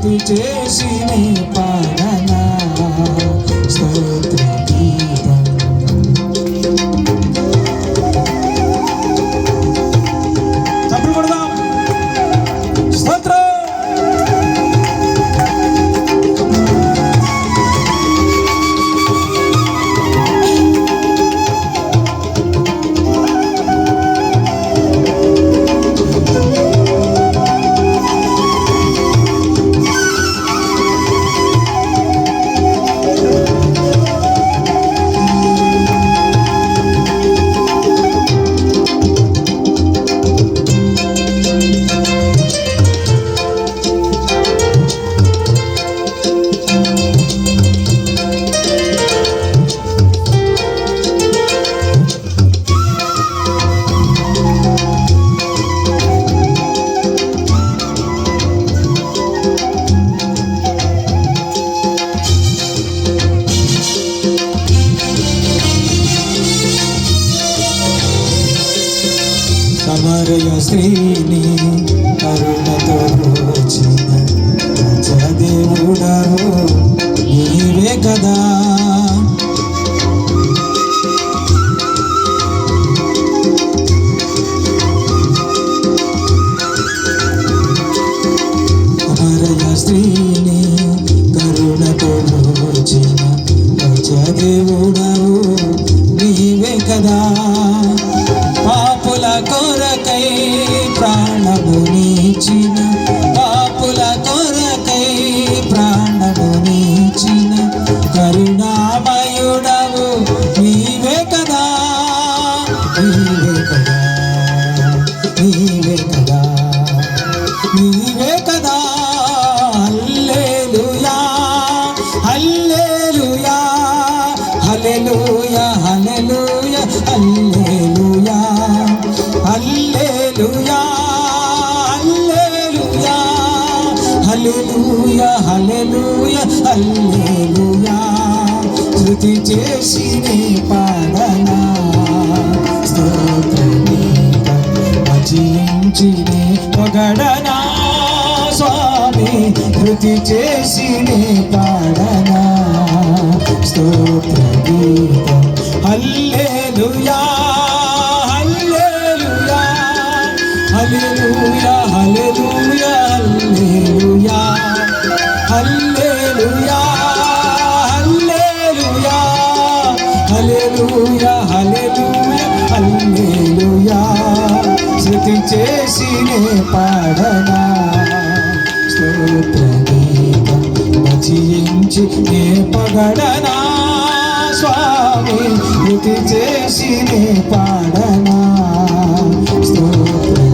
స్తుతి చేసి నీ పాడనా స్తోత్ర గీతం. చప్పట్లు కొడదాం. స్తోత్రం. సమరయ స్త్రీని కరుణతో బ్రోచిన రాజదేవుడవు నీవే కదా. సమరయ స్త్రీని కరుణతో బ్రోచిన రాజదేవుడవు నీవే కదా. పాపుల కొరకై ప్రాణమునిచ్చిన పాపుల కొరకై ప్రాణమునిచ్చిన కరుణామయుడవు నీవే కదా. నీవే కదా, నీవే కదా, నీవే కదా. హల్లెలూయా హల్లెలూయా హల్లెలూయా హల్లెలూయా హల్లెలూయా హల్లెలూయా హల్లెలూయా హల్లెలూయా హల్లెలూయా హల్లెలూయా. స్తుతి చేసి నీ పాడనా స్తోత్ర గీతం. భజించి నీ పొగడనా స్వామి. స్తుతి చేసి నీ పాడనా స్తోత్ర గీతం. హల్లెలూయా హల్లెలూయా హల్లెలూయా హల్లెలూయా హల్లెలూయా హల్లెలూయా హల్లెలూయా హల్లెలూయా హల్లెలూయా. స్తుతి చేసి నే పాడనా స్తోత్ర గీతం. భజించి నే పొగడనా స్వామి. స్తుతి చేసి నే పాడనా స్తోత్ర